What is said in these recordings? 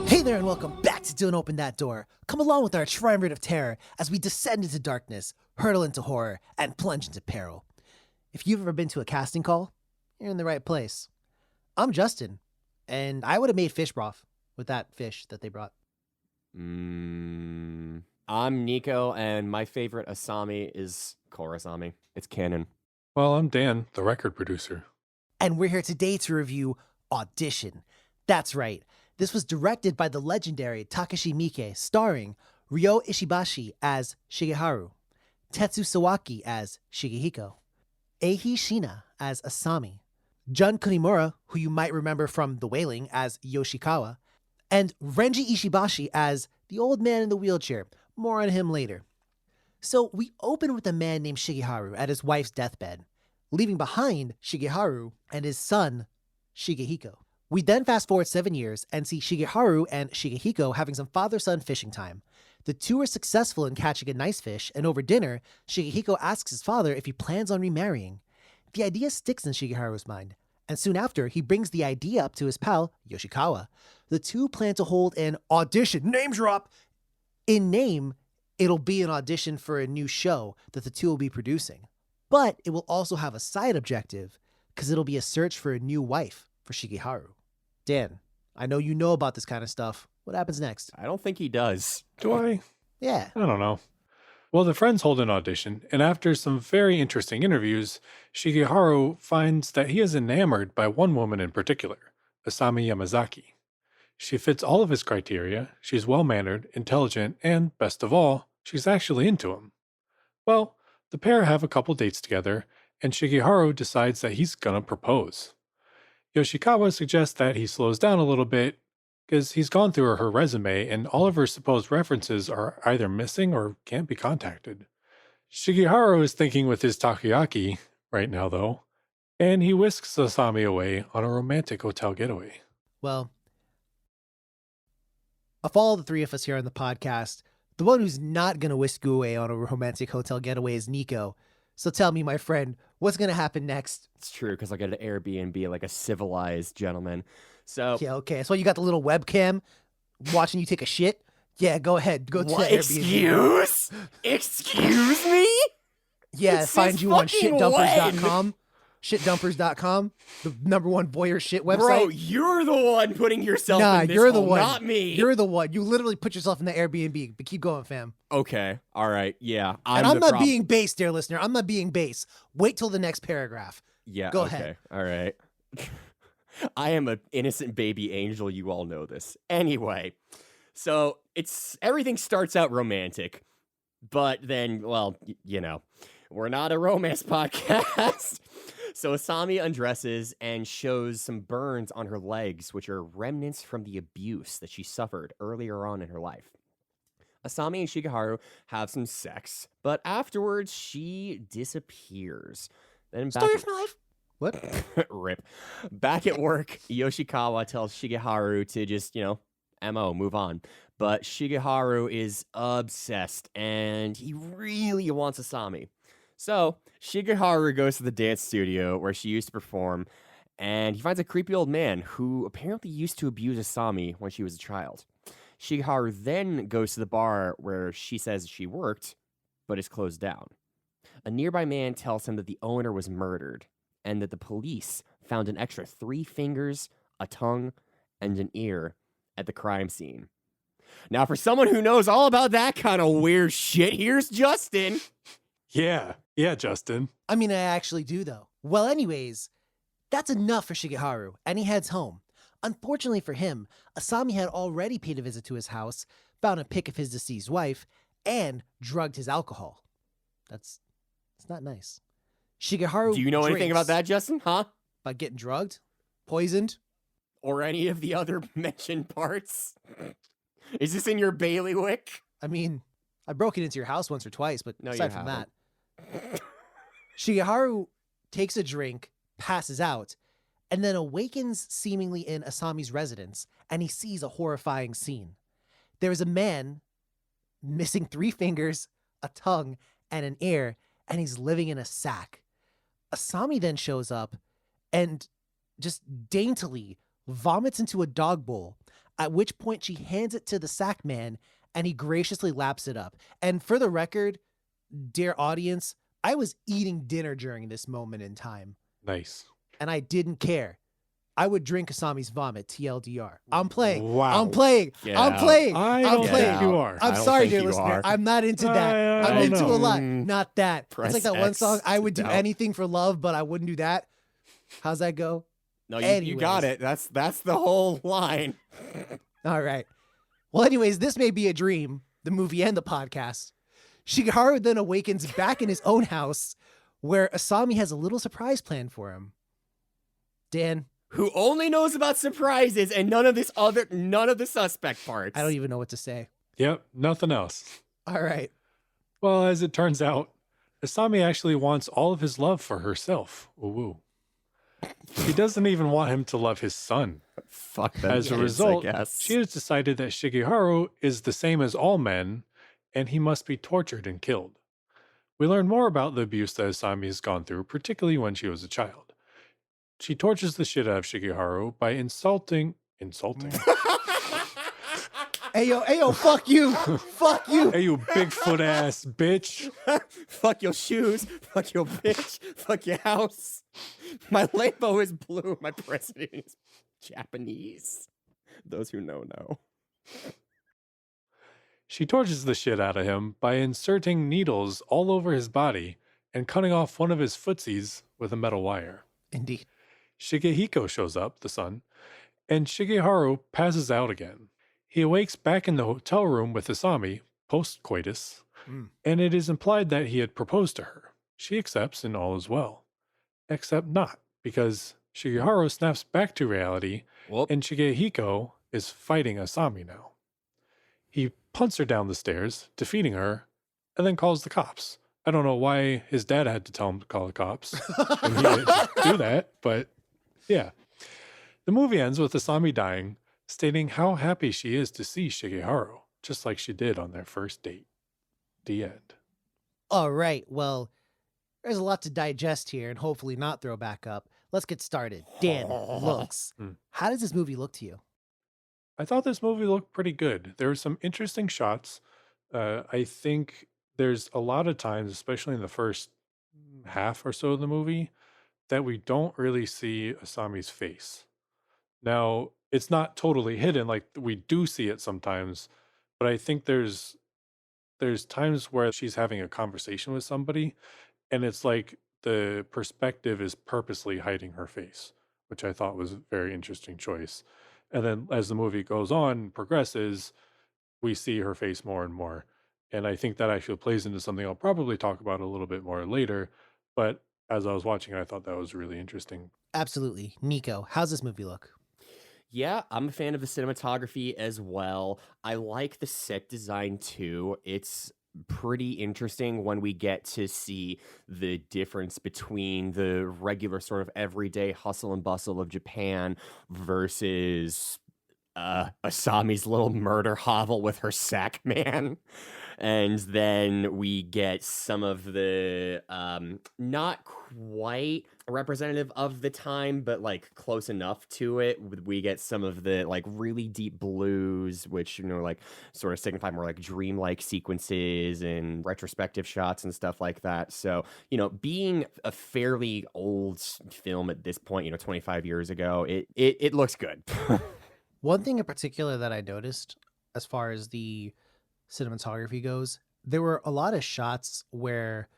Hey there and welcome back to Don't Open That Door. Come along with our triumvirate of terror as we descend into darkness, hurtle into horror, and plunge into peril. If you've ever been to a casting call, you're in the right place. I'm Justin, and I would have made fish broth with that fish that they brought. I'm Nico, and my favorite Asami is Korasami. It's canon. Well, I'm Dan, the record producer. And we're here today to review Audition. That's right. This was directed by the legendary Takashi Miike, starring Ryo Ishibashi as Shigeharu, Tetsu Sawaki as Shigehiko, Eihi Shina as Asami, Jun Kunimura, who you might remember from The Wailing as Yoshikawa, and Renji Ishibashi as the old man in the wheelchair. More on him later. So we open with a man named Shigeharu at his wife's deathbed, leaving behind Shigeharu and his son, Shigehiko. We then fast forward 7 years and see Shigeharu and Shigehiko having some father-son fishing time. The two are successful in catching a nice fish, and over dinner, Shigehiko asks his father if he plans on remarrying. The idea sticks in Shigeharu's mind, and soon after, he brings the idea up to his pal, Yoshikawa. The two plan to hold an audition, name drop. In name, it'll be an audition for a new show that the two will be producing. But it will also have a side objective, because it'll be a search for a new wife for Shigeharu. Dan, I know you know about this kind of stuff. What happens next? I don't think he does. Do I? Yeah. I don't know. Well, the friends hold an audition, and after some very interesting interviews, Shigeharu finds that he is enamored by one woman in particular, Asami Yamazaki. She fits all of his criteria, she's well-mannered, intelligent, and, best of all, she's actually into him. Well, the pair have a couple dates together, and Shigeharu decides that he's gonna propose. Yoshikawa suggests that he slows down a little bit because he's gone through her resume and all of her supposed references are either missing or can't be contacted. Shigeharu is thinking with his takoyaki right now, though, and he whisks Asami away on a romantic hotel getaway. Well, of all the three of us here on the podcast, the one who's not going to whisk you away on a romantic hotel getaway is Nico. So tell me, my friend, what's going to happen next? It's true, because I got an Airbnb like a civilized gentleman. So Yeah, okay. So you got the little webcam watching you take a shit? Yeah, go ahead. Go to that Airbnb. Excuse me? Yeah, It's find since you on fucking shitdumpers.com. Shitdumpers.com, the #1 voyeur shit website. Bro, you're the one putting yourself in this you're the hole, one. not me. You're the one. You literally put yourself in the Airbnb. But keep going, fam. Okay, all right, yeah. I'm not being base, dear listener. I'm not being base. Wait till the next paragraph. Yeah, Go okay, ahead. all right. I am an innocent baby angel. You all know this. Anyway, so everything starts out romantic, but then, well, you know, we're not a romance podcast. So Asami undresses and shows some burns on her legs, which are remnants from the abuse that she suffered earlier on in her life. Asami and Shigeharu have some sex, but afterwards she disappears. Then back Story of my life. What? Rip. Back at work, Yoshikawa tells Shigeharu to just, MO, move on. But Shigeharu is obsessed, and he really wants Asami. So, Shigeharu goes to the dance studio where she used to perform, and he finds a creepy old man who apparently used to abuse Asami when she was a child. Shigeharu then goes to the bar where she says she worked, but is closed down. A nearby man tells him that the owner was murdered, and that the police found an extra 3 fingers, a tongue, and an ear at the crime scene. Now, for someone who knows all about that kind of weird shit, here's Justin. Yeah, Justin. I mean, I actually do, though. Well, anyways, that's enough for Shigeharu, and he heads home. Unfortunately for him, Asami had already paid a visit to his house, found a pic of his deceased wife, and drugged his alcohol. It's not nice. Shigeharu Do you know anything about that, Justin? Huh? About getting drugged? Poisoned? Or any of the other mentioned parts? Is this in your bailiwick? I mean, I've broken into your house once or twice, but No, aside you from haven't. that. Shigeharu takes a drink, passes out, and then awakens seemingly in Asami's residence, and he sees a horrifying scene. There is a man missing 3 fingers, a tongue, and an ear, and he's living in a sack. Asami then shows up and just daintily vomits into a dog bowl at which point she hands it to the sack man and he graciously laps it up. And for the record, dear audience, I was eating dinner during this moment in time. Nice. And I didn't care. I would drink Asami's vomit, TLDR. I'm playing. Wow. I'm playing. Get I'm out. playing. I I'm don't playing. think you are. I I'm don't sorry, think dear you listener. are. I'm not into that. I I'm don't into know. a lot. Not that. Press It's like that one X song, I would to do doubt. anything for love, but I wouldn't do that. How's that go? No, you got Anyways. it. That's the whole line. All right. Well, anyways, this may be a dream, the movie and the podcast. Shigeharu then awakens back in his own house where Asami has a little surprise planned for him. Dan, Who only knows about surprises and none of the suspect parts. I don't even know what to say. Yep, nothing else. All right. Well, as it turns out, Asami actually wants all of his love for herself. Ooh. He doesn't even want him to love his son. Fuck them As a kids, result, I guess. she has decided that Shigeharu is the same as all men, and he must be tortured and killed. We learn more about the abuse that Asami has gone through, particularly when she was a child. She tortures the shit out of Shigeharu by insulting. Ayo, fuck you. Fuck you. Hey, you Bigfoot ass bitch. Fuck your shoes. Fuck your bitch. Fuck your house. My rainbow is blue. My president is Japanese. Those who know. She tortures the shit out of him by inserting needles all over his body and cutting off one of his footsies with a metal wire. Indeed. Shigehiko shows up, the son, and Shigeharu passes out again. He awakes back in the hotel room with Asami, post-coitus, and it is implied that he had proposed to her. She accepts and all is well. Except not, because Shigeharu snaps back to reality, Whoop. and Shigehiko is fighting Asami now. He punts her down the stairs, defeating her, and then calls the cops. I don't know why his dad had to tell him to call the cops. And he didn't do that, but yeah. The movie ends with Asami dying, stating how happy she is to see Shigeharu, just like she did on their first date. The end. All right. Well, there's a lot to digest here and hopefully not throw back up. Let's get started. Dan, looks. How does this movie look to you? I thought this movie looked pretty good. There were some interesting shots. I think there's a lot of times, especially in the first half or so of the movie, that we don't really see Asami's face. Now, it's not totally hidden, like we do see it sometimes, but I think there's times where she's having a conversation with somebody and it's like the perspective is purposely hiding her face, which I thought was a very interesting choice. And then as the movie goes on and progresses, we see her face more and more. And I think that actually plays into something I'll probably talk about a little bit more later. But as I was watching it, I thought that was really interesting. Absolutely. Nico, how's this movie look? Yeah, I'm a fan of the cinematography as well. I like the set design too. It's pretty interesting when we get to see the difference between the regular sort of everyday hustle and bustle of Japan versus Asami's little murder hovel with her sack man. And then we get some of the not quite representative of the time, but like close enough to it. We get some of the like really deep blues, which, you know, like sort of signify more like dreamlike sequences and retrospective shots and stuff like that. So, you know, being a fairly old film at this point, you know, 25 years ago, it looks good. One thing in particular that I noticed as far as the cinematography goes, there were a lot of shots where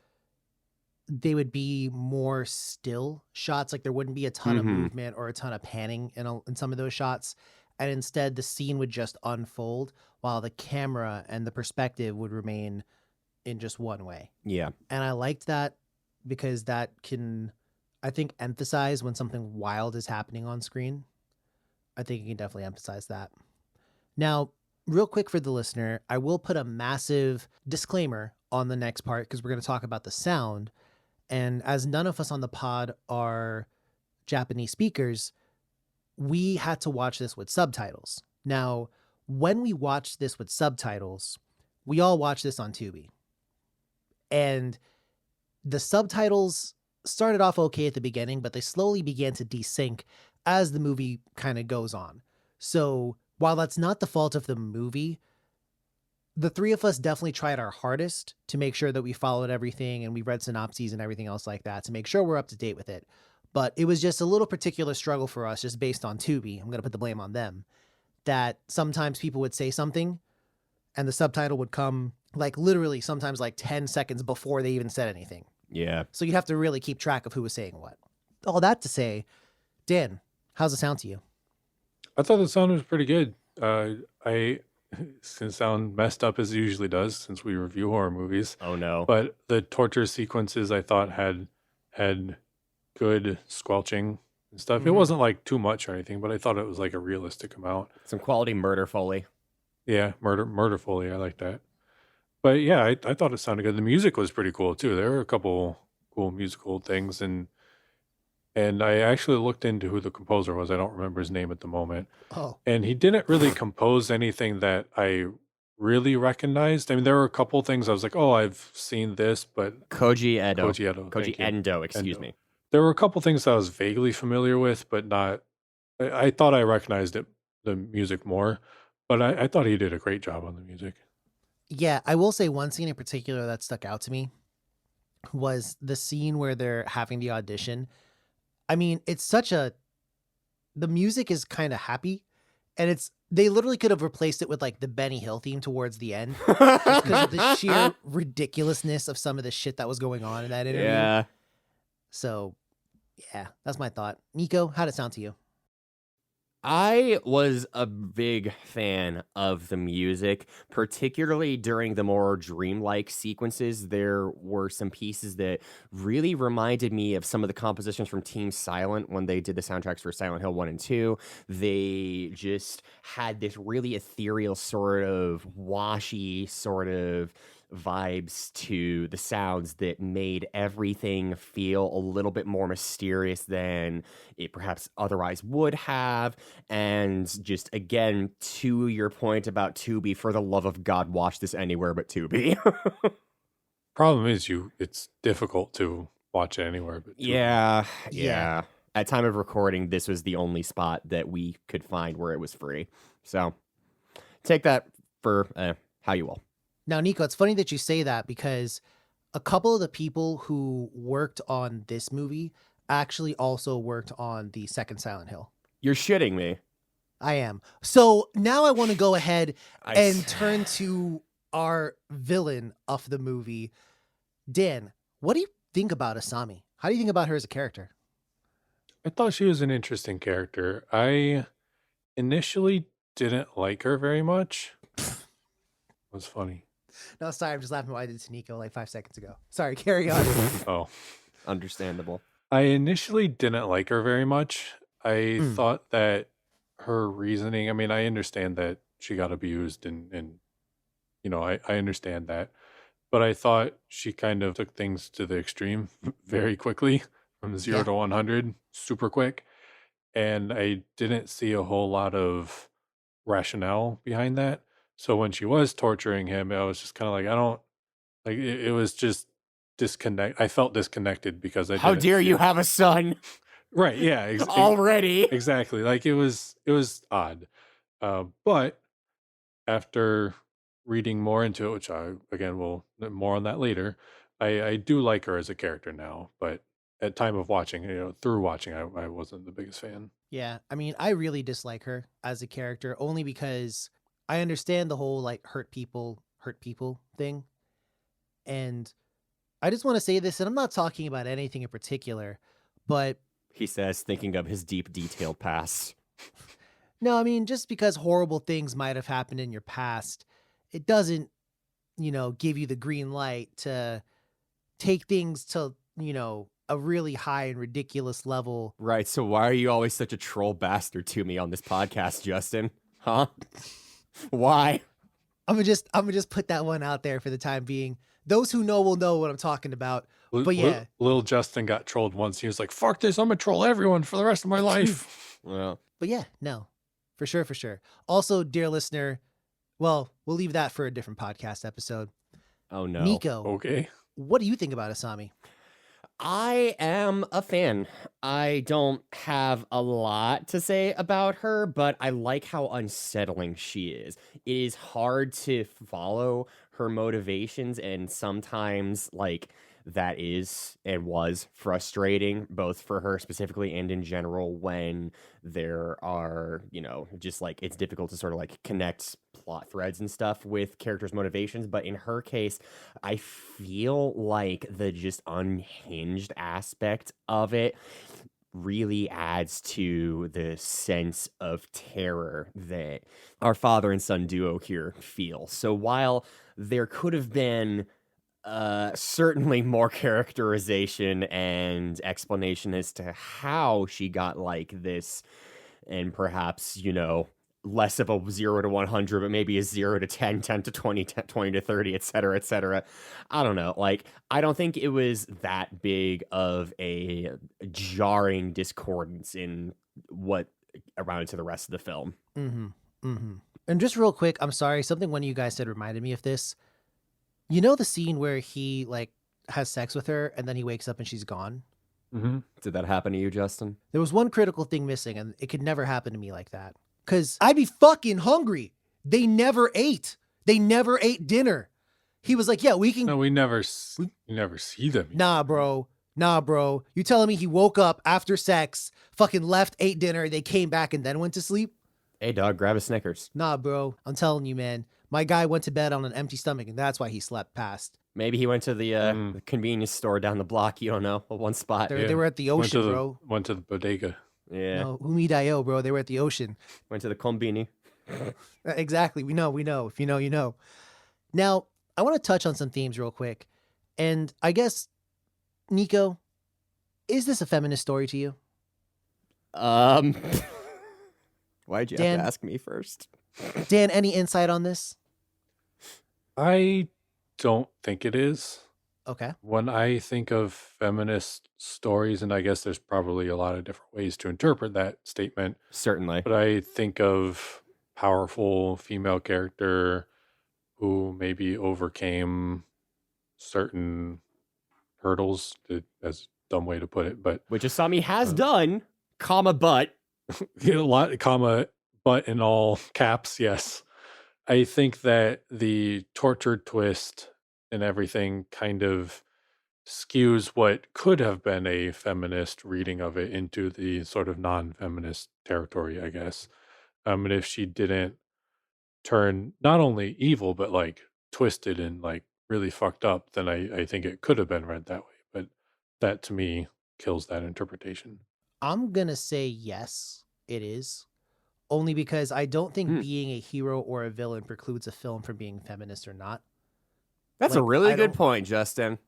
they would be more still shots, like there wouldn't be a ton of movement or a ton of panning in some of those shots, and instead the scene would just unfold while the camera and the perspective would remain in just one way. Yeah. And I liked that because that can, I think, emphasize when something wild is happening on screen. I think you can definitely emphasize that. Now, real quick for the listener, I will put a massive disclaimer on the next part because we're going to talk about the sound. And as none of us on the pod are Japanese speakers, we had to watch this with subtitles. Now, when we watched this with subtitles, we all watched this on Tubi. And the subtitles started off okay at the beginning, but they slowly began to desync as the movie kind of goes on. So while that's not the fault of the movie, the three of us definitely tried our hardest to make sure that we followed everything and we read synopses and everything else like that to make sure we're up to date with it. But it was just a little particular struggle for us just based on Tubi. I'm going to put the blame on them. That sometimes people would say something and the subtitle would come like literally sometimes like 10 seconds before they even said anything. Yeah. So you'd have to really keep track of who was saying what. All that to say, Dan, how's it sound to you? I thought the sound was pretty good. It's gonna sound messed up as it usually does since we review horror movies. Oh no. But the torture sequences I thought had good squelching and stuff. It wasn't like too much or anything, but I thought it was like a realistic amount. Some quality murder foley. Yeah, murder Foley. I like that. But yeah, I thought it sounded good. The music was pretty cool too. There were a couple cool musical things, and I actually looked into who the composer was. I don't remember his name at the moment. Oh, And he didn't really compose anything that I really recognized. I mean, there were a couple things I was like, oh, I've seen this, but Koji Endo. Koji Endo. Koji thank you. Endo, excuse Endo. me. There were a couple things I was vaguely familiar with, but not. I thought I recognized the music more, but I thought he did a great job on the music. yeah. I will say one scene in particular that stuck out to me was the scene where they're having the audition. I mean, the music is kind of happy, and they literally could have replaced it with like the Benny Hill theme towards the end just because of the sheer ridiculousness of some of the shit that was going on in that interview. Yeah. So, yeah, that's my thought. Nico, how'd it sound to you? I was a big fan of the music, particularly during the more dreamlike sequences. There were some pieces that really reminded me of some of the compositions from Team Silent when they did the soundtracks for Silent Hill 1 and 2. They just had this really ethereal sort of washy sort of vibes to the sounds that made everything feel a little bit more mysterious than it perhaps otherwise would have. And just again, to your point about Tubi, for the love of God, watch this anywhere but Tubi. Problem is, it's difficult to watch it anywhere. But Yeah. Yeah. At time of recording, this was the only spot that we could find where it was free. So take that for how you will. Now, Nico, it's funny that you say that because a couple of the people who worked on this movie actually also worked on the second Silent Hill. You're shitting me. I am. So now I want to go ahead I and s- turn to our villain of the movie. Dan, what do you think about Asami? How do you think about her as a character? I thought she was an interesting character. I initially didn't like her very much. It was funny. No, sorry, I'm just laughing at what I did to Nico like 5 seconds ago. Sorry, carry on. Oh. Understandable. I initially didn't like her very much. I Mm. thought that her reasoning, I mean, I understand that she got abused and I understand that. But I thought she kind of took things to the extreme very quickly from 0 Yeah. to 100 super quick. And I didn't see a whole lot of rationale behind that. So when she was torturing him, I was just kind of like, I don't like it was just disconnect. I felt disconnected because I How didn't dare you feel- have a son right. Yeah. already? Exactly. Like it was odd. But after reading more into it, which I again will more on that later, I do like her as a character now. But at time of watching, through watching, I wasn't the biggest fan. Yeah, I mean, I really dislike her as a character only because I understand the whole like hurt people thing. And I just want to say this, and I'm not talking about anything in particular, but He says, thinking of his deep, detailed past. no, I mean, just because horrible things might have happened in your past, it doesn't, give you the green light to take things to, a really high and ridiculous level. Right, so why are you always such a troll bastard to me on this podcast, Justin? Huh? Why? I'm gonna just put that one out there for the time being. Those who know will know what I'm talking about. But yeah. Lil Justin got trolled once. He was like, "Fuck this! I'm gonna troll everyone for the rest of my life." Well, But yeah, no, for sure, for sure. Also, dear listener, well, we'll leave that for a different podcast episode. oh no. Nico, Okay. what do you think about Asami? I am a fan. I don't have a lot to say about her, but I like how unsettling she is. It is hard to follow her motivations, and sometimes, like, that is and was frustrating, both for her specifically and in general, when there are, just like it's difficult to sort of like connect plot threads and stuff with characters' motivations. But in her case, I feel like the just unhinged aspect of it really adds to the sense of terror that our father and son duo here feel. So while there could have been certainly more characterization and explanation as to how she got like this, and perhaps, less of a 0 to 100, but maybe a 0 to 10, 10 to 20, 10, 20 to 30, et cetera, et cetera. I don't know. Like, I don't think it was that big of a jarring discordance in what around to the rest of the film. Mm-hmm. Mm-hmm. And just real quick, I'm sorry, something one of you guys said reminded me of this. You know the scene where he like has sex with her and then he wakes up and she's gone? Mm-hmm. Did that happen to you, Justin? There was one critical thing missing, and it could never happen to me like that. Because I'd be fucking hungry. They never ate. They never ate dinner. He was like, yeah, we can. No, we never see them. Nah, bro. You telling me he woke up after sex, fucking left, ate dinner, they came back and then went to sleep? Hey, dog, grab a Snickers. Nah, bro. I'm telling you, man. My guy went to bed on an empty stomach, and that's why he slept past. Maybe he went to the convenience store down the block. You don't know. One spot. They were at the ocean, bro. Went to the bodega. Yeah. No, Umidayo, bro. They were at the ocean. Went to the kombini. Exactly. We know. If you know, you know. Now, I want to touch on some themes real quick. And I guess, Nico, is this a feminist story to you? Why'd you Dan, have to ask me first? Dan, any insight on this? I don't think it is. Okay. When I think of feminist stories, and I guess there's probably a lot of different ways to interpret that statement, Certainly. but I think of powerful female character who maybe overcame certain hurdles, that's a dumb way to put it, but Which Asami has done, but. a lot, but in all caps, yes. I think that the tortured twist and everything kind of skews what could have been a feminist reading of it into the sort of non-feminist territory, I guess. And if she didn't turn not only evil, but like twisted and like really fucked up, then I think it could have been read that way. But that to me kills that interpretation. I'm going to say yes, it is. Only because I don't think being a hero or a villain precludes a film from being feminist or not. That's Like, a really I good don't- point, Justin.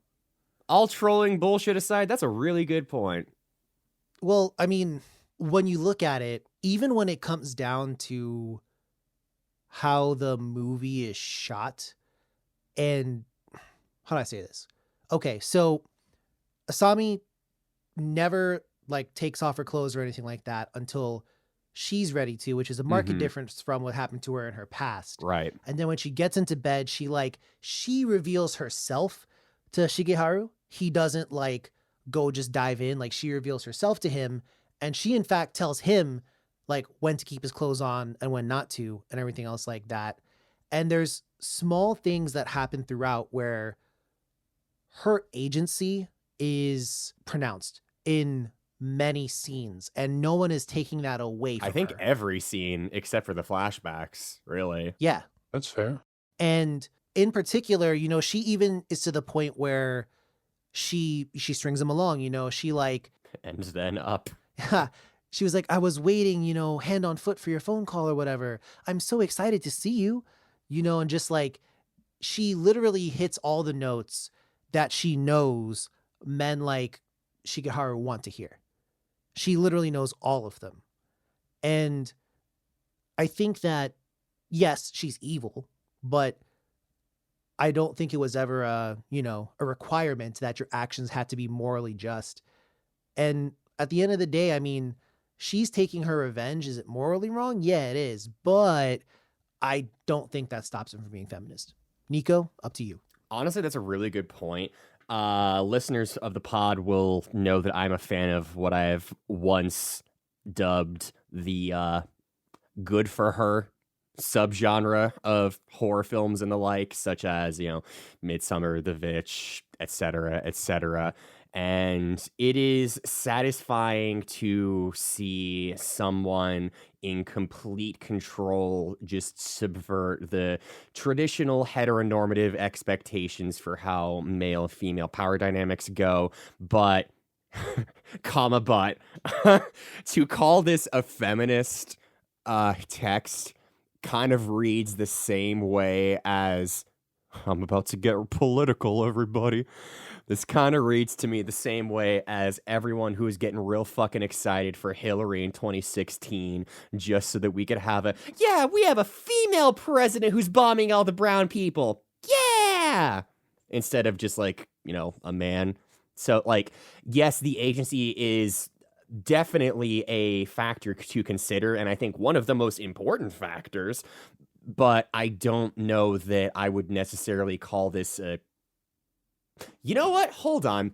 All trolling bullshit aside, that's a really good point. Well, I mean, when you look at it, even when it comes down to how the movie is shot, and how do I say this? Okay, so Asami never like takes off her clothes or anything like that until she's ready to, which is a marked difference from what happened to her in her past. Right. And then when she gets into bed, she reveals herself to Shigeharu. He doesn't like go just dive in. Like she reveals herself to him. And she in fact tells him like when to keep his clothes on and when not to and everything else like that. And there's small things that happen throughout where her agency is pronounced in many scenes and no one is taking that away from I think her. every scene except for the flashbacks, really. Yeah. That's fair. And in particular, you know, she even is to the point where she strings him along, you know, she like, And then up. she was like, I was waiting, you know, hand on foot for your phone call or whatever. I'm so excited to see you, you know, and just like, she literally hits all the notes that she knows men like Shigeharu want to hear. She literally knows all of them. And I think that, yes, she's evil, but I don't think it was ever a requirement that your actions had to be morally just. And at the end of the day, I mean, she's taking her revenge. Is it morally wrong? Yeah, it is. But I don't think that stops him from being feminist. Nico, up to you. Honestly, that's a really good point. Listeners of the pod will know that I'm a fan of what I have once dubbed the good for her subgenre of horror films and the like, such as, Midsummer, The Witch, etc., etc. And it is satisfying to see someone in complete control just subvert the traditional heteronormative expectations for how male and female power dynamics go, but but to call this a feminist text kind of reads the same way as I'm about to get political, everybody. This kind of reads to me the same way as everyone who is getting real fucking excited for Hillary in 2016 just so that we could have we have a female president who's bombing all the brown people. Yeah! Instead of just a man. So yes, the agency is definitely a factor to consider, and I think one of the most important factors, but I don't know that I would necessarily call this you know what? Hold on.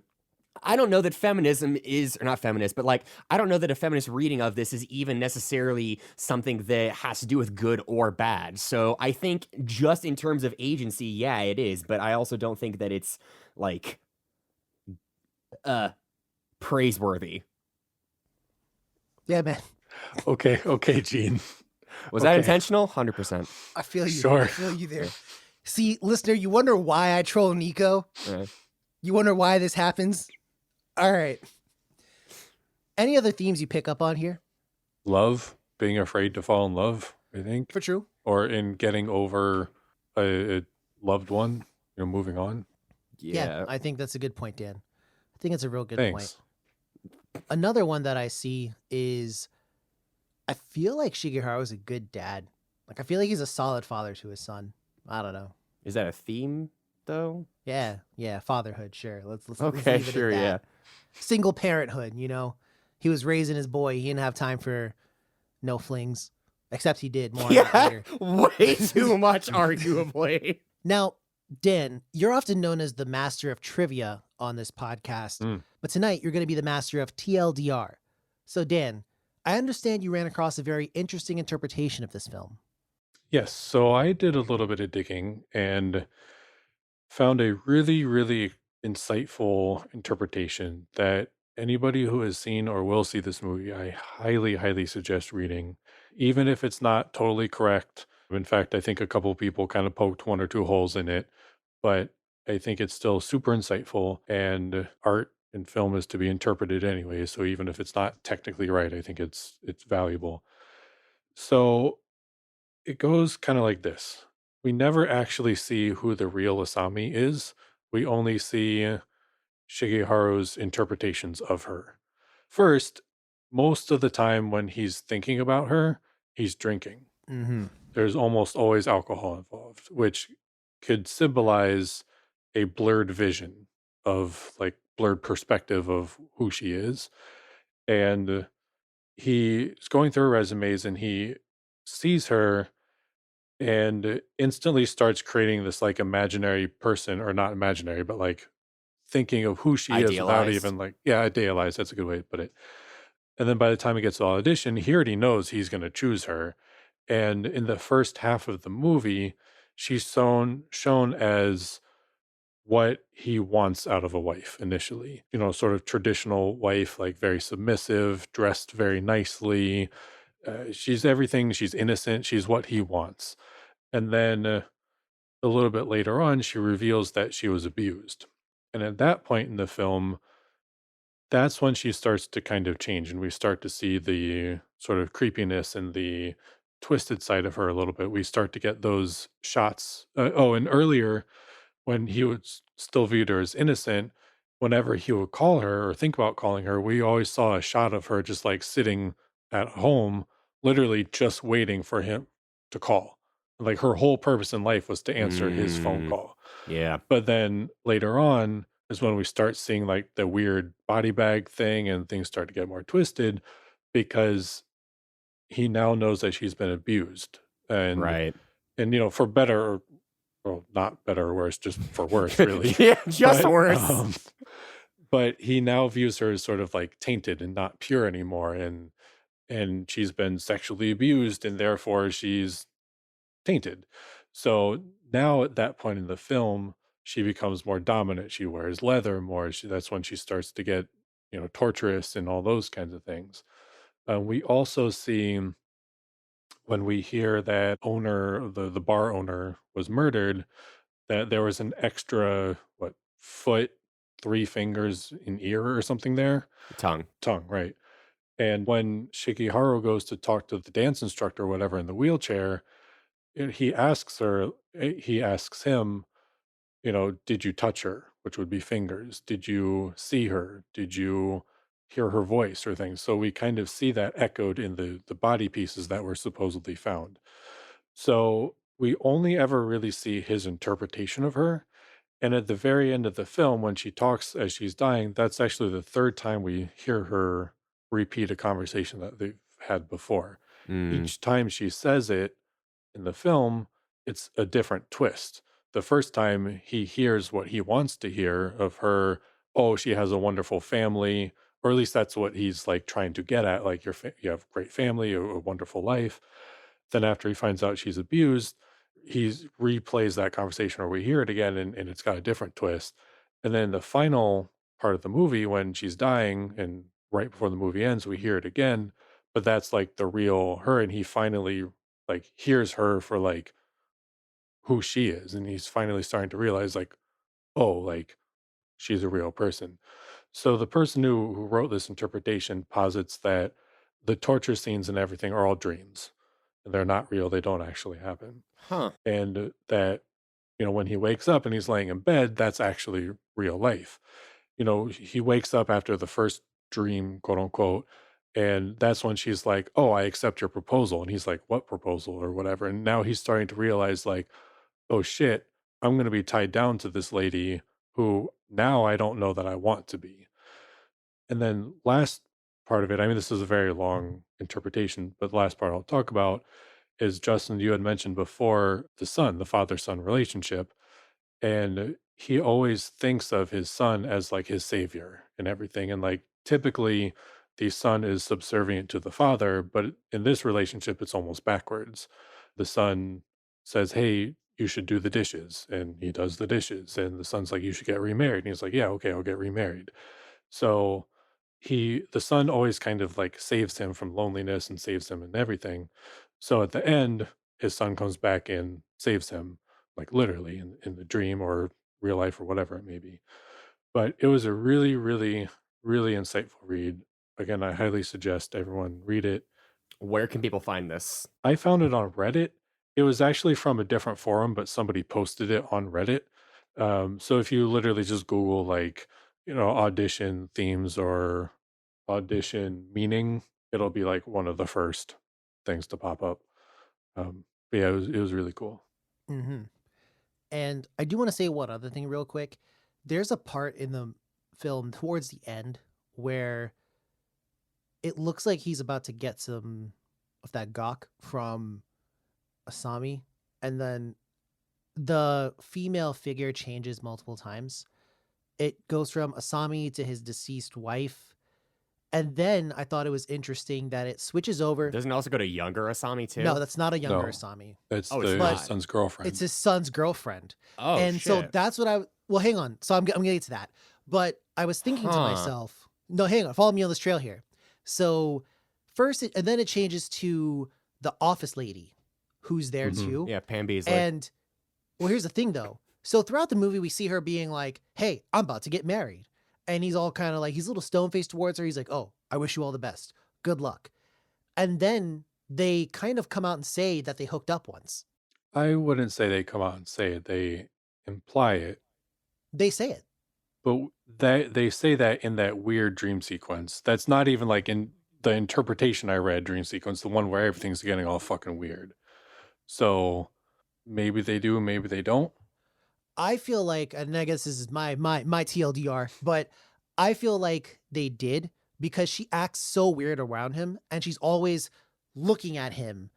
I don't know that feminism is, or not feminist, but I don't know that a feminist reading of this is even necessarily something that has to do with good or bad. So I think just in terms of agency, yeah, it is, but I also don't think that it's praiseworthy. Yeah, man. Okay, Gene. Was that intentional? 100%. I feel you. Sure. I feel you there. See, listener, you wonder why I troll Nico? You wonder why this happens? All right. Any other themes you pick up on here? Love, being afraid to fall in love, I think. For true. Or in getting over a loved one, moving on. Yeah, I think that's a good point, Dan. I think it's a real good Thanks. point. Another one that I see is I feel like Shigeharu is a good dad. I feel like he's a solid father to his son. I don't know. Is that a theme, though? Yeah, fatherhood, sure. Let's Okay, leave it sure, at that. yeah. Single parenthood, He was raising his boy. He didn't have time for no flings. Except he did more later. Way too much, arguably. Now, Dan, you're often known as the master of trivia on this podcast, but tonight you're going to be the master of TLDR. So, Dan, I understand you ran across a very interesting interpretation of this film. Yes, so I did a little bit of digging and found a really, really insightful interpretation that anybody who has seen or will see this movie, I highly, highly suggest reading, even if it's not totally correct. In fact, I think a couple people kind of poked one or two holes in it, but I think it's still super insightful, and art and film is to be interpreted anyway. So even if it's not technically right, I think it's valuable. So it goes kind of like this. We never actually see who the real Asami is. We only see Shigeharu's interpretations of her. First, most of the time when he's thinking about her, he's drinking. Mm-hmm. There's almost always alcohol involved, which could symbolize a blurred vision of blurred perspective of who she is. And he's going through her resumes and he sees her and instantly starts creating this imaginary person, or not imaginary, but thinking of who she is without Idealized. even idealized. That's a good way to put it. And then by the time he gets to audition, he already knows he's going to choose her. And in the first half of the movie, she's shown as what he wants out of a wife initially. Sort of traditional wife, very submissive, dressed very nicely. She's everything. She's innocent. She's what he wants. And then a little bit later on, she reveals that she was abused. And at that point in the film, that's when she starts to kind of change, and we start to see the sort of creepiness and the twisted side of her a little bit. We start to get those shots. And earlier, when he would still viewed her as innocent, whenever he would call her or think about calling her, we always saw a shot of her just sitting at home, literally just waiting for him to call. Her whole purpose in life was to answer his phone call. Yeah. But then later on is when we start seeing the weird body bag thing, and things start to get more twisted because he now knows that she's been abused. And, Right. and for better well, not better or worse, just for worse, really. Yeah, just But, worse. But he now views her as sort of like tainted and not pure anymore, and she's been sexually abused, and therefore she's tainted. So now at that point in the film, she becomes more dominant. She wears leather more. That's when she starts to get, torturous and all those kinds of things. We also see when we hear that owner, the bar owner, was murdered, that there was an extra foot, 3 fingers, an ear or something there. Tongue. Tongue, right? And when Shigeharu goes to talk to the dance instructor or whatever in the wheelchair, he asks her, he asks him, did you touch her? Which would be fingers. Did you see her? Did you hear her voice or things? So we kind of see that echoed in the body pieces that were supposedly found. So we only ever really see his interpretation of her. And at the very end of the film, when she talks as she's dying, that's actually the third time we hear her repeat a conversation that they've had before. Mm. Each time she says it in the film, it's a different twist. The first time he hears what he wants to hear of her, oh, she has a wonderful family, or at least that's what he's like trying to get at, like you have great family, a wonderful life. Then after he finds out she's abused, he replays that conversation or we hear it again and it's got a different twist. And then the final part of the movie when she's dying and right before the movie ends, we hear it again, but that's like the real her and he finally like hears her for like who she is and he's finally starting to realize like, oh, like she's a real person. So the person who wrote this interpretation posits that the torture scenes and everything are all dreams. They're not real. They don't actually happen. Huh. And that, when he wakes up and he's laying in bed, that's actually real life. He wakes up after the first dream, quote unquote, and that's when she's like, "Oh, I accept your proposal." And he's like, "What proposal?" or whatever. And now he's starting to realize like, "Oh shit, I'm going to be tied down to this lady who now I don't know that I want to be." And then last part of it, I mean, this is a very long interpretation, but the last part I'll talk about is Justin, you had mentioned before the father-son relationship, and he always thinks of his son as like his savior and everything. And like typically the son is subservient to the father, but in this relationship, it's almost backwards. The son says, "Hey, you should do the dishes," and he does the dishes. And the son's like, "You should get remarried." And he's like, "Yeah, okay, I'll get remarried." So the son always kind of like saves him from loneliness and saves him and everything. So at the end, his son comes back and saves him, like literally in the dream or real life or whatever it may be. But it was a really, really, really insightful read. Again, I highly suggest everyone read it. Where can people find this? I found it on Reddit. It was actually from a different forum, but somebody posted it on Reddit. So if you literally just Google like, audition themes or audition meaning, it'll be like one of the first things to pop up. But yeah, it was really cool. Mm-hmm. And I do want to say one other thing real quick. There's a part in the film towards the end where it looks like he's about to get some of that gawk from Asami, and then the female figure changes multiple times. It goes from Asami to his deceased wife. And then I thought it was interesting that it switches over. Doesn't it also go to younger Asami too? No, that's not a younger No. Asami. It's Oh, it's the not. son's girlfriend. It's his son's girlfriend. Oh, And so shit. that's what well, hang on. So I'm going to get to that. But I was thinking to Huh. myself, no, hang on. Follow me on this trail here. So first, and then it changes to the office lady who's there Mhm. too. Yeah, Pam Beasley. And well, here's the thing though. So throughout the movie, we see her being like, "Hey, I'm about to get married." And he's all kind of like, he's a little stone faced towards her. He's like, "Oh, I wish you all the best. Good luck." And then they kind of come out and say that they hooked up once. I wouldn't say they come out and say it. They imply it. They say it. But they say that in that weird dream sequence. That's not even like in the interpretation I read dream sequence, the one where everything's getting all fucking weird. So maybe they do, maybe they don't. I feel like, and I guess this is my TLDR, but I feel like they did because she acts so weird around him and she's always looking at him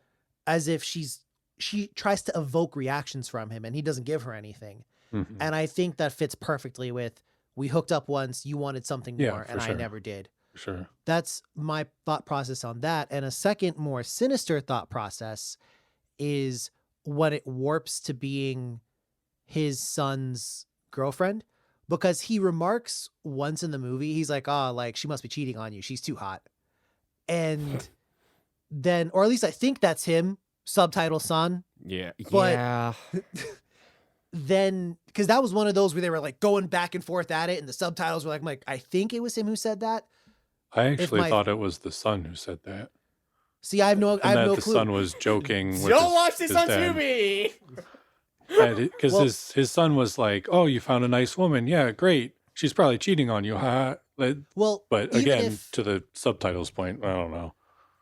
as if she's she tries to evoke reactions from him and he doesn't give her anything. Mhm. And I think that fits perfectly with, we hooked up once, you wanted something Yeah, more, for and I sure. never did. Sure. That's my thought process on that. And a second, more sinister thought process is when it warps to being his son's girlfriend, because he remarks once in the movie, he's like, oh, like, she must be cheating on you. She's too hot. And then, or at least I think that's him, subtitle son. Yeah. But- Yeah. Then, because that was one of those where they were like going back and forth at it, and the subtitles were like, I'm like, I think it was him who said that. I actually my- thought it was the son who said that. See, I have no And that the clue. son was joking with Don't his, watch this his on dad. Tubi. Because Well- his son was like, "Oh, you found a nice woman. Yeah, great. She's probably cheating on you." Well, But even again, if- to the subtitles point, I don't know.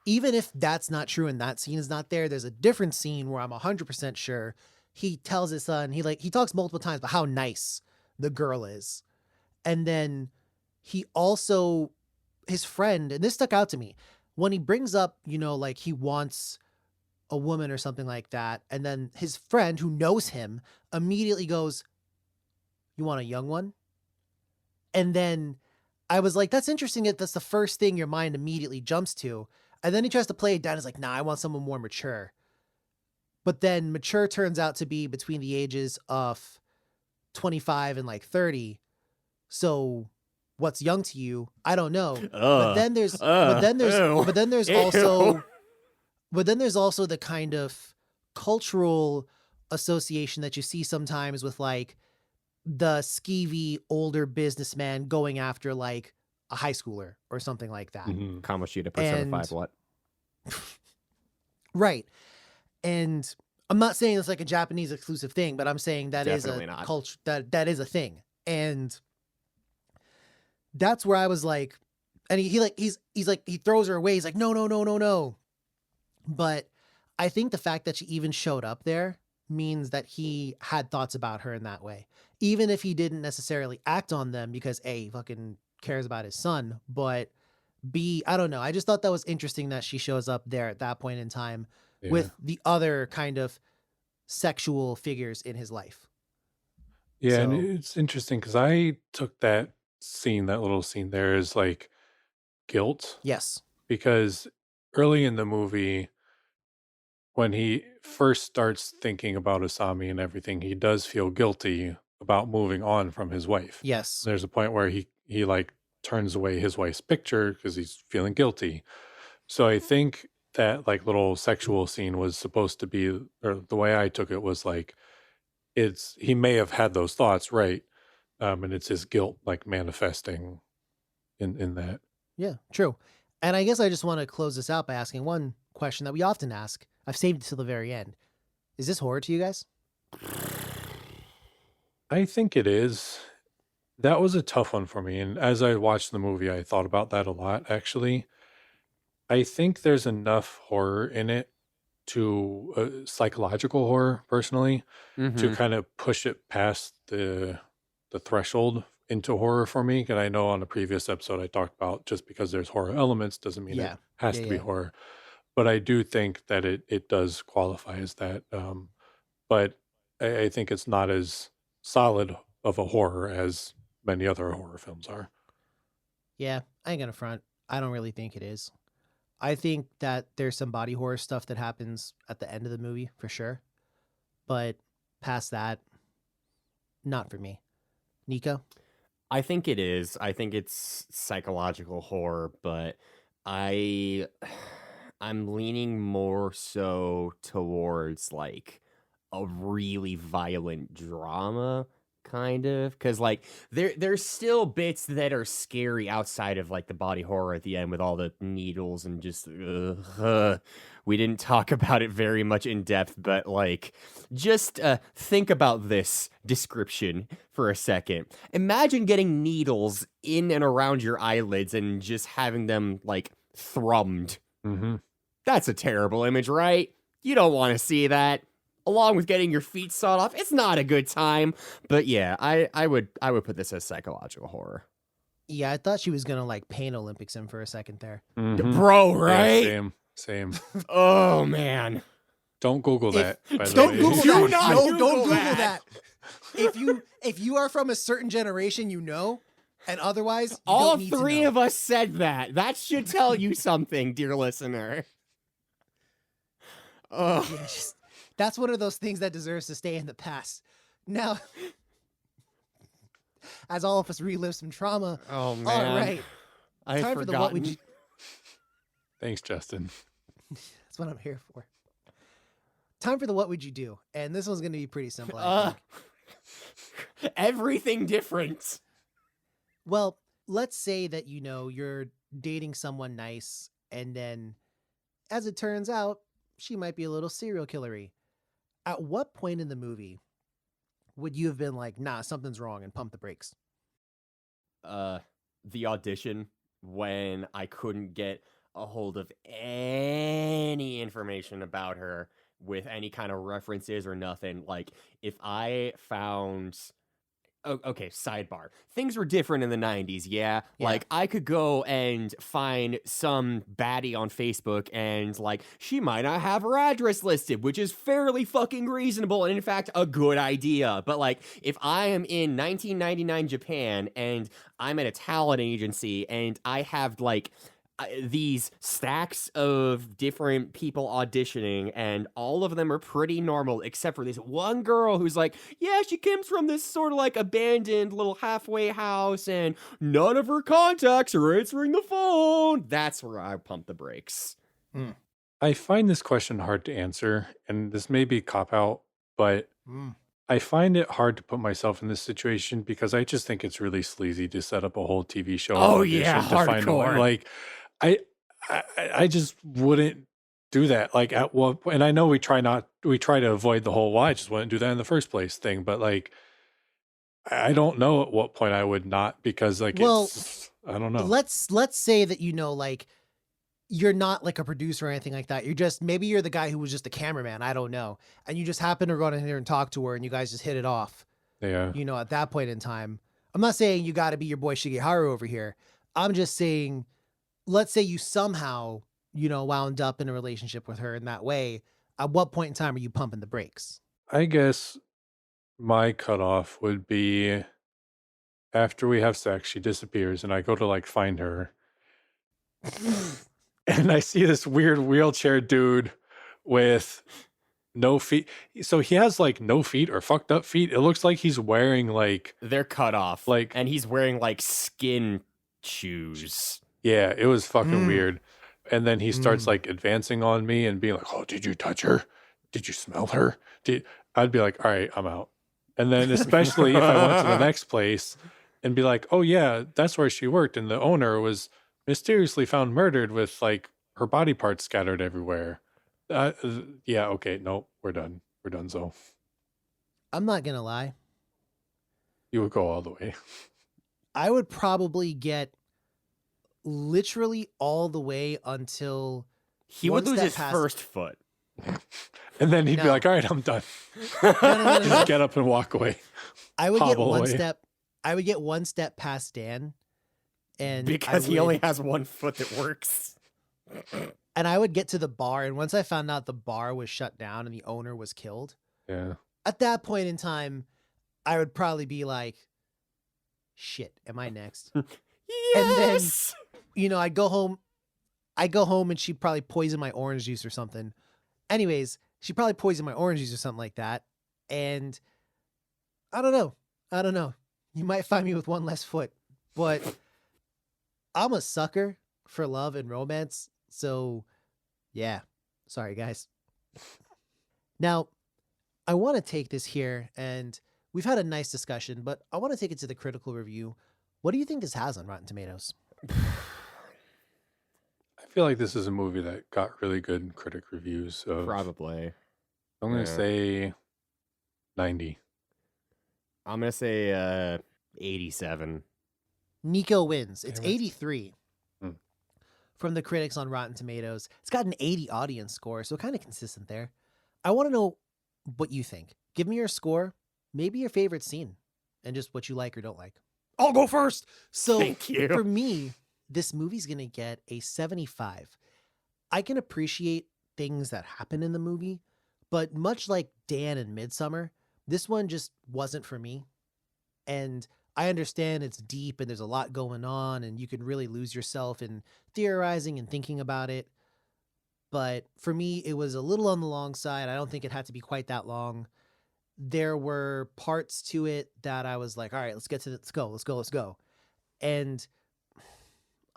even if that's not true and that scene is not there's a different scene where I'm 100% sure he tells his son, he talks multiple times about how nice the girl is. And then he also, his friend, and this stuck out to me, when he brings up, like he wants a woman or something like that. And then his friend who knows him immediately goes, you want a young one? And then I was like, that's interesting that that's the first thing your mind immediately jumps to. And then he tries to play it down. He's like, nah, I want someone more mature. But then mature turns out to be between the ages of 25 and like 30. So what's young to you? I don't know. But then there's also the kind of cultural association that you see sometimes with like the skeevy older businessman going after like a high schooler or something like that. Mhm. Kamoshida Persona And- 5 what? Right. And I'm not saying it's like a Japanese exclusive thing, but I'm saying that Definitely is a not. culture that is a thing. And that's where I was like, and he's like, he throws her away. He's like, no. But I think the fact that she even showed up there means that he had thoughts about her in that way. Even if he didn't necessarily act on them because A, he fucking cares about his son, but B, I don't know. I just thought that was interesting that she shows up there at that point in time Yeah. with the other kind of sexual figures in his life. Yeah, and So- it's interesting because I took that little scene there, as like guilt, Yes. because early in the movie, when he first starts thinking about Asami and everything, he does feel guilty about moving on from his wife. Yes. There's a point where he like turns away his wife's picture because he's feeling guilty. So I think that like little sexual scene was supposed to be, or the way I took it was like, he may have had those thoughts, right? And it's his guilt like manifesting in that. Yeah, true. And I guess I just want to close this out by asking one question that we often ask. I've saved it till the very end. Is this horror to you guys? I think it is. That was a tough one for me. And as I watched the movie, I thought about that a lot, actually. I think there's enough horror in it to psychological horror, personally, to kind of push it past the threshold into horror for me. And I know on a previous episode I talked about just because there's horror elements doesn't mean Yeah. it has Yeah, to be yeah. horror. But I do think that it does qualify as that. But I think it's not as solid of a horror as many other horror films are. Yeah, I ain't gonna front. I don't really think it is. I think that there's some body horror stuff that happens at the end of the movie for sure. But past that, not for me. Nico? I think it is. I think it's psychological horror, but I'm leaning more so towards like a really violent drama kind of, because like there's still bits that are scary outside of like the body horror at the end with all the needles and just we didn't talk about it very much in depth, but like just think about this description for a second. Imagine getting needles in and around your eyelids and just having them like thrummed. Mm-hmm. That's a terrible image, right? You don't want to see that. Along with getting your feet sawed off, it's not a good time. But yeah, I would put this as psychological horror. Yeah, I thought she was gonna like pain Olympics him for a second there. Mm-hmm. Bro, right? Same. Oh man. Don't Google that, by the Don't way. Google Do that. not No, Google don't Google that. that. If you are from a certain generation, you know, and otherwise, you All don't need to three know. of us said that. That should tell you something, dear listener. Oh, Yeah, that's one of those things that deserves to stay in the past. Now, as all of us relive some trauma, oh man. all right, I time for the what would you. Thanks, Justin. That's what I'm here for. Time for the what would you do, and this one's going to be pretty simple. I think. Everything different. Well, let's say that you're dating someone nice, and then, as it turns out, she might be a little serial killery. At what point in the movie would you have been like, nah, something's wrong, and pump the brakes? The audition, when I couldn't get a hold of any information about her with any kind of references or nothing. Like, if I found... Okay, sidebar. Things were different in the 90s, yeah? Like, I could go and find some baddie on Facebook and, like, she might not have her address listed, which is fairly fucking reasonable and, in fact, a good idea. But, like, if I am in 1999 Japan and I'm at a talent agency and I have, like... these stacks of different people auditioning, and all of them are pretty normal, except for this one girl who's like, yeah, she comes from this sort of like abandoned little halfway house, and none of her contacts are answering the phone. That's where I pump the brakes. I find this question hard to answer, and this may be a cop-out, but I find it hard to put myself in this situation because I just think it's really sleazy to set up a whole TV show. Oh, audition yeah, to find a way. hardcore. Like, I just wouldn't do that. Like, at what? And I know we try to avoid the whole "why I just wouldn't do that in the first place" thing, but like, I don't know at what point I would not, because like, it's, I don't know. Let's say that like you're not like a producer or anything like that. Maybe you're the guy who was just a cameraman. I don't know, and you just happen to go in there and talk to her, and you guys just hit it off. Yeah. At that point in time, I'm not saying you got to be your boy Shigeharu over here. I'm just saying, let's say you somehow, wound up in a relationship with her in that way. At what point in time are you pumping the brakes? I guess my cutoff would be after we have sex, she disappears, and I go to like find her. And I see this weird wheelchair dude with no feet. So he has like no feet or fucked up feet. It looks like he's wearing like... They're cut off. Like, and he's wearing like skin shoes. Yeah, it was fucking weird. And then he starts like advancing on me and being like, oh, did you touch her? Did you smell her? I'd be like, all right, I'm out. And then especially if I went to the next place and be like, oh yeah, that's where she worked. And the owner was mysteriously found murdered with like her body parts scattered everywhere. Yeah, okay, nope, we're done. We're done. So I'm not going to lie. You would go all the way. I would probably get literally all the way until he would lose his first foot. And then he'd be like, all right, I'm done. No. Just get up and walk away. I would get Hobble one away. step. I would get one step past Dan. And because he only has one foot that works. And I would get to the bar. And once I found out the bar was shut down and the owner was killed. Yeah. At that point in time, I would probably be like, shit, am I next? Yes. And then, I go home and she'd probably poison my orange juice or something. Anyways, she'd probably poison my orange juice or something like that. And I don't know. You might find me with one less foot, but I'm a sucker for love and romance. So yeah, sorry guys. Now, I want to take this here, and we've had a nice discussion, but I want to take it to the critical review. What do you think this has on Rotten Tomatoes? I feel like this is a movie that got really good critic reviews. Probably. I'm going to say 90. I'm going to say 87. Nico wins. It's Damn it. 83 from the critics on Rotten Tomatoes. It's got an 80 audience score, so kind of consistent there. I want to know what you think. Give me your score, maybe your favorite scene, and just what you like or don't like. I'll go first. So Thank you. For me, this movie's going to get a 75. I can appreciate things that happen in the movie, But much like Dan and Midsummer, this one just wasn't for me. And I understand it's deep and there's a lot going on and you can really lose yourself in theorizing and thinking about it. But for me, it was a little on the long side. I don't think it had to be quite that long. There were parts to it that I was like, all right, let's go. And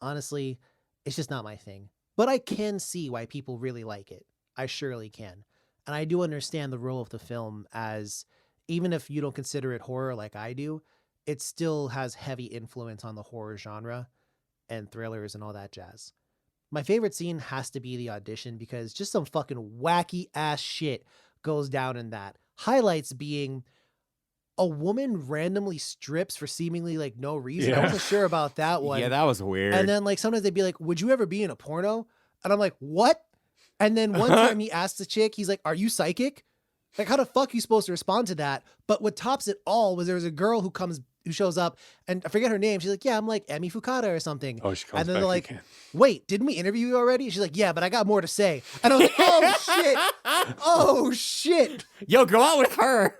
honestly, it's just not my thing. But I can see why people really like it. I surely can. And I do understand the role of the film as, even if you don't consider it horror like I do, it still has heavy influence on the horror genre and thrillers and all that jazz. My favorite scene has to be the audition because just some fucking wacky ass shit goes down in that. Highlights being a woman randomly strips for seemingly like no reason. I Yeah. wasn't sure about that one. Yeah, that was weird. And then like sometimes they'd be like, would you ever be in a porno? And I'm like, what? And then one time he asked the chick, he's like, are you psychic? Like, how the fuck are you supposed to respond to that? But what tops it all was there was a girl who shows up, and I forget her name. She's like, yeah, I'm like Emi Fukada or something. Oh, she comes And then back they're like, again. wait, didn't we interview you already? She's like, yeah, but I got more to say. And I was like, oh shit. Oh shit. Yo, go out with her.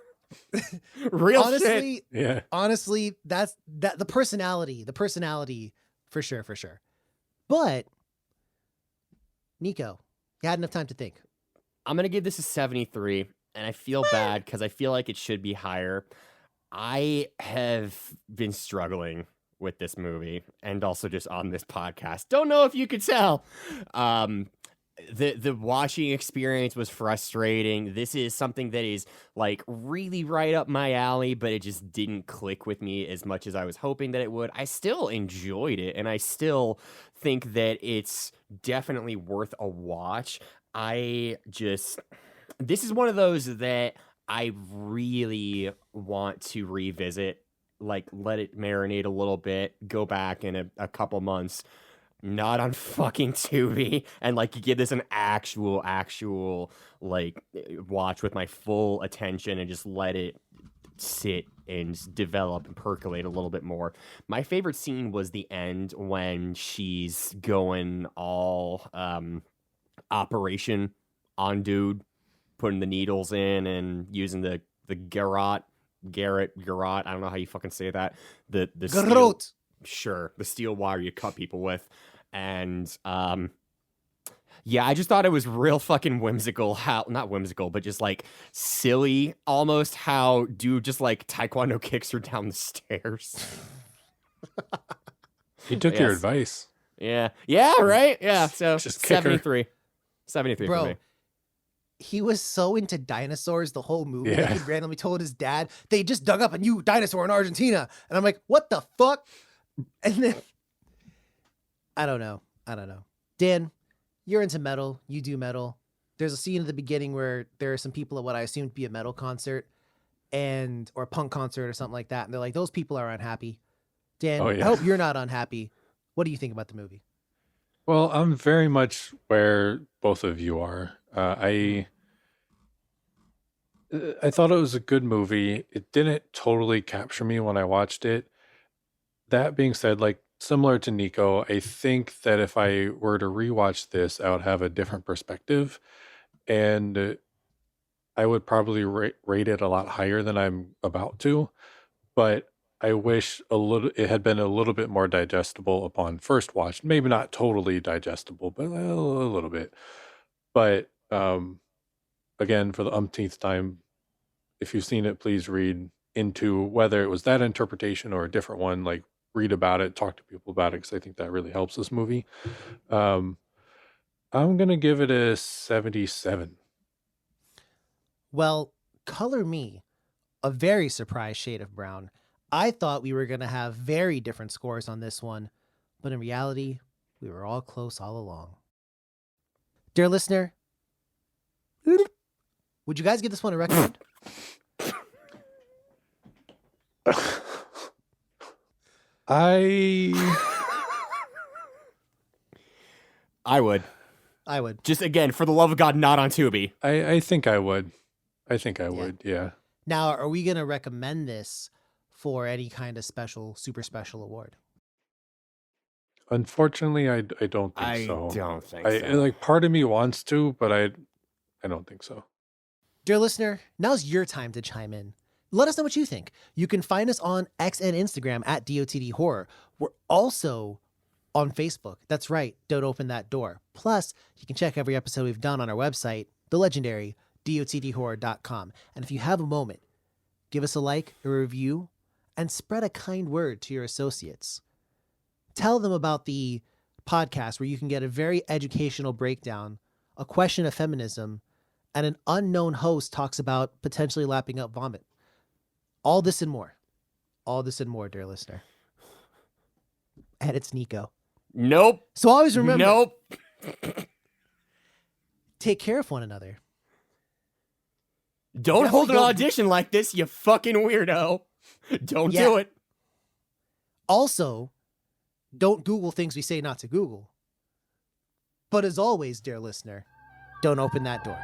Real shit. Honestly, that's the personality for sure. But Nico, you had enough time to think. I'm going to give this a 73, and I feel bad because I feel like it should be higher. I have been struggling with this movie and also just on this podcast. Don't know if you could tell. The watching experience was frustrating. This is something that is like really right up my alley, but it just didn't click with me as much as I was hoping that it would. I still enjoyed it, and I still think that it's definitely worth a watch. This is one of those that I really want to revisit, like let it marinate a little bit, go back in a couple months, not on fucking Tubi, and like give this an actual like watch with my full attention and just let it sit and develop and percolate a little bit more. My favorite scene was the end when she's going all operation on dude, putting the needles in and using the garrote, I don't know how you fucking say that. The Garrote. The steel wire you cut people with. And yeah, I just thought it was real fucking whimsical how, not whimsical, but just like silly almost how dude just like taekwondo kicks her down the stairs. He took your advice. Yeah, right? Yeah, so Just kick her. 73 Bro, for me. he was so into dinosaurs the whole movie. Yeah. He randomly told his dad, they just dug up a new dinosaur in Argentina. And I'm like, what the fuck? And then, I don't know. Dan, you're into metal. You do metal. There's a scene at the beginning where there are some people at what I assume to be a metal concert or a punk concert or something like that. And they're like, those people are unhappy. Dan, Oh, yeah. I hope you're not unhappy. What do you think about the movie? Well, I'm very much where both of you are. I thought it was a good movie. It didn't totally capture me when I watched it. That being said, like similar to Nico, I think that if I were to rewatch this, I would have a different perspective, and I would probably rate it a lot higher than I'm about to. But I wish it had been a little bit more digestible upon first watch. Maybe not totally digestible, but a little bit. But again, for the umpteenth time, if you've seen it, please read into whether it was that interpretation or a different one. Like read about it, talk to people about it, because I think that really helps this movie. I'm gonna give it a 77. Well, color me a very surprised shade of brown. I thought we were going to have very different scores on this one, but in reality, we were all close all along. Dear listener, would you guys give this one a recommend? I would. I would. Just again, for the love of God, not on Tubi. I think I would. I think I would, yeah. Now, are we going to recommend this for any kind of super special award? Unfortunately, I don't think so. I don't think so. Like part of me wants to, but I don't think so. Dear listener, now's your time to chime in. Let us know what you think. You can find us on X and Instagram at DOTD Horror. We're also on Facebook. That's right. Don't open that door. Plus, you can check every episode we've done on our website, the legendary dotdhorror.com. And if you have a moment, give us a like, a review, and spread a kind word to your associates. Tell them about the podcast where you can get a very educational breakdown, a question of feminism, and an unknown host talks about potentially lapping up vomit. All this and more. All this and more, dear listener. And it's Nico. Nope. So always remember. Nope. Take care of one another. Don't Definitely hold an don't- audition like this, you fucking weirdo. Don't Yeah. do it. Also, don't Google things we say not to Google. But as always, dear listener, don't open that door.